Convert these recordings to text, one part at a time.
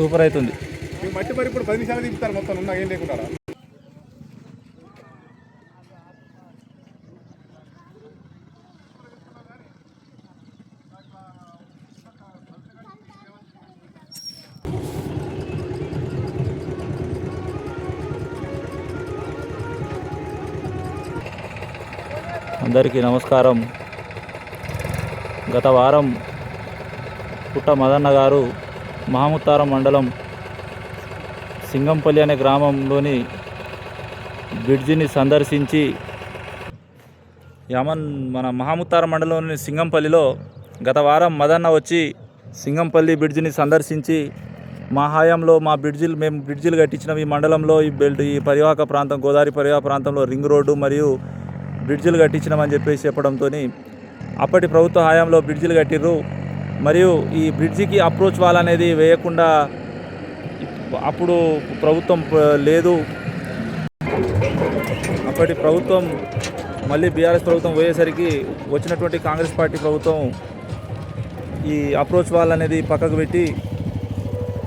Super అవుతుంది. మట్టి మరి ఇప్పుడు 10 నిమిషాలు దింపుతారు మొత్తం ఉన్నా ఏం లేకుండా. అందరికీ నమస్కారం. గత వారం పుట్ట మదన్న గారు మహముత్తారం మండలం సింగంపల్లి అనే గ్రామంలోని బ్రిడ్జిని సందర్శించి మన మహముత్తారం మండలంలోని సింగంపల్లిలో గత వారం మదన్న వచ్చి సింగంపల్లి బ్రిడ్జిని సందర్శించి మా హయాంలో మేము బ్రిడ్జిలు కట్టించినాం ఈ మండలంలో, ఈ పరివాహక ప్రాంతం గోదావరి పరివాహక ప్రాంతంలో రింగ్ రోడ్డు మరియు బ్రిడ్జిలు కట్టించినామని చెప్పేసి చెప్పడంతో అప్పటి ప్రభుత్వ హయాంలో బ్రిడ్జిలు కట్టిర్రు. మరియు ఈ బ్రిడ్జికి అప్రోచ్ వాల్ అనేది వేయకుండా అప్పుడు ప్రభుత్వం లేదు. అప్పటి ప్రభుత్వం మళ్ళీ బీఆర్ఎస్ ప్రభుత్వం పోయేసరికి వచ్చినటువంటి కాంగ్రెస్ పార్టీ ప్రభుత్వం ఈ అప్రోచ్ వాల్ అనేది పక్కకు పెట్టి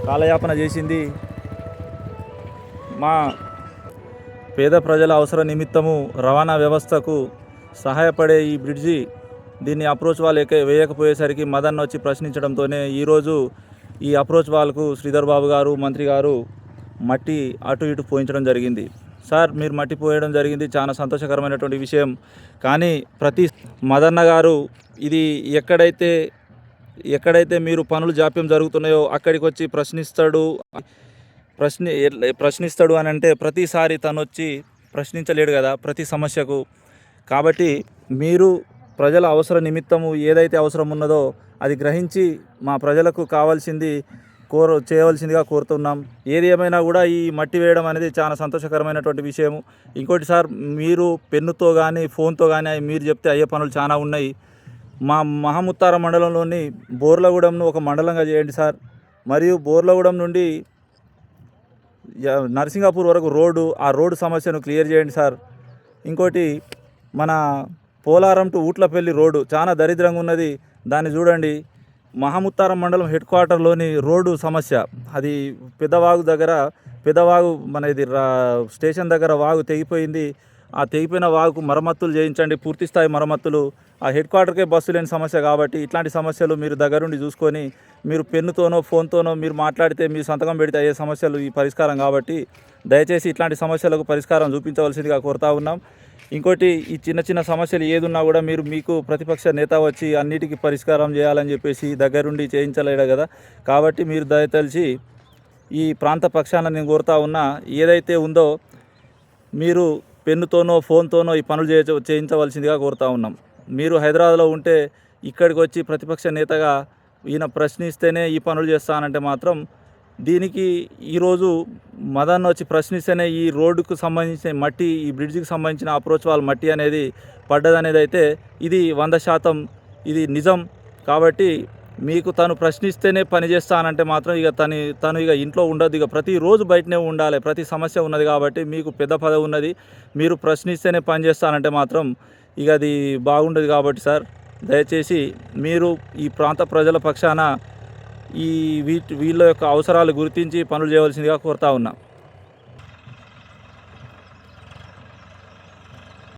కాలయాపన చేసింది. మా పేద ప్రజల అవసర నిమిత్తము రవాణా వ్యవస్థకు సహాయపడే ఈ బ్రిడ్జి దీన్ని అప్రోచ్ వాల్ వేయకపోయేసరికి మదన్ వచ్చి ప్రశ్నించడంతోనే ఈరోజు ఈ అప్రోచ్ వాల్కు శ్రీధర్ బాబు గారు మంత్రి గారు మట్టి అటు ఇటు పోయించడం జరిగింది. సార్, మీరు మట్టి పోయడం జరిగింది, చాలా సంతోషకరమైనటువంటి విషయం. కానీ ప్రతి మదన్న గారు ఇది ఎక్కడైతే మీరు పనులు జాప్యం జరుగుతున్నాయో అక్కడికి వచ్చి ప్రశ్నిస్తాడు అని అంటే ప్రతిసారి తను వచ్చి ప్రశ్నించలేడు కదా ప్రతి సమస్యకు. కాబట్టి మీరు ప్రజల అవసర నిమిత్తము ఏదైతే అవసరం ఉన్నదో అది గ్రహించి మా ప్రజలకు కావాల్సింది చేయవలసిందిగా కోరుతున్నాం. ఏది ఏమైనా కూడా ఈ మట్టి వేయడం అనేది చాలా సంతోషకరమైనటువంటి విషయం. ఇంకోటి సార్, మీరు పెన్నుతో కానీ ఫోన్తో కానీ మీరు చెప్తే అయ్యే పనులు చాలా ఉన్నాయి. మా మహముత్తారం మండలంలోని బోర్లగూడెంను ఒక మండలంగా చేయండి సార్. మరియు బోర్లగూడెం నుండి నర్సింగాపూర్ వరకు ఆ రోడ్డు సమస్యను క్లియర్ చేయండి సార్. ఇంకోటి, మన పోలారం టు ఊట్లపల్లి రోడ్డు చాలా దరిద్రంగా ఉన్నది, దాన్ని చూడండి. మహముత్తారం మండలం హెడ్ క్వార్టర్లోని రోడ్డు సమస్య, అది పెద్దవాగు మన ఇది స్టేషన్ దగ్గర వాగు తెగిపోయింది. ఆ తెగిపోయిన వాగుకు మరమ్మతులు చేయించండి, పూర్తి స్థాయి మరమ్మతులు. ఆ హెడ్ క్వార్టర్కే బస్సు లేని సమస్య కాబట్టి ఇట్లాంటి సమస్యలు మీరు దగ్గరుండి చూసుకొని మీరు పెన్నుతోనో ఫోన్తోనో మీరు మాట్లాడితే మీరు సంతకం పెడితే అయ్యే సమస్యలు ఈ పరిష్కారం కాబట్టి దయచేసి ఇట్లాంటి సమస్యలకు పరిష్కారం చూపించవలసిందిగా కోరుతా ఉన్నాం. ఇంకోటి, ఈ చిన్న చిన్న సమస్యలు ఏదున్నా కూడా మీకు ప్రతిపక్ష నేత వచ్చి అన్నిటికీ పరిష్కారం చేయాలని చెప్పేసి దగ్గరుండి చేయించలేడు కదా. కాబట్టి మీరు దయతలిచి ఈ ప్రాంత పక్షాన నేను కోరుతా ఉన్నా, ఏదైతే ఉందో మీరు పెన్నుతోనో ఫోన్తోనో ఈ పనులు చేయించవలసిందిగా కోరుతా ఉన్నాం. మీరు హైదరాబాద్లో ఉంటే ఇక్కడికి వచ్చి ప్రతిపక్ష నేతగా ఈయన ప్రశ్నిస్తేనే ఈ పనులు చేస్తానంటే మాత్రం దీనికి ఈరోజు మదన్ వచ్చి ప్రశ్నిస్తేనే ఈ రోడ్డుకు సంబంధించిన మట్టి, ఈ బ్రిడ్జికి సంబంధించిన అప్రోచ్ వాల్ మట్టి అనేది పడ్డదనేది అయితే ఇది 100% ఇది నిజం. కాబట్టి మీకు తను ప్రశ్నిస్తేనే పని చేస్తానంటే మాత్రం ఇక తను ఇక ఇంట్లో ఉండదు, ఇక ప్రతిరోజు బయటనే ఉండాలి. ప్రతి సమస్య ఉన్నది కాబట్టి మీకు పెద్ద పదవి ఉన్నది, మీరు ప్రశ్నిస్తేనే పని చేస్తానంటే మాత్రం ఇక అది బాగుండదు. కాబట్టి సార్, దయచేసి మీరు ఈ ప్రాంత ప్రజల పక్షాన వీళ్ళ యొక్క అవసరాలు గుర్తించి పనులు చేయవలసిందిగా కోరుతా ఉన్నా.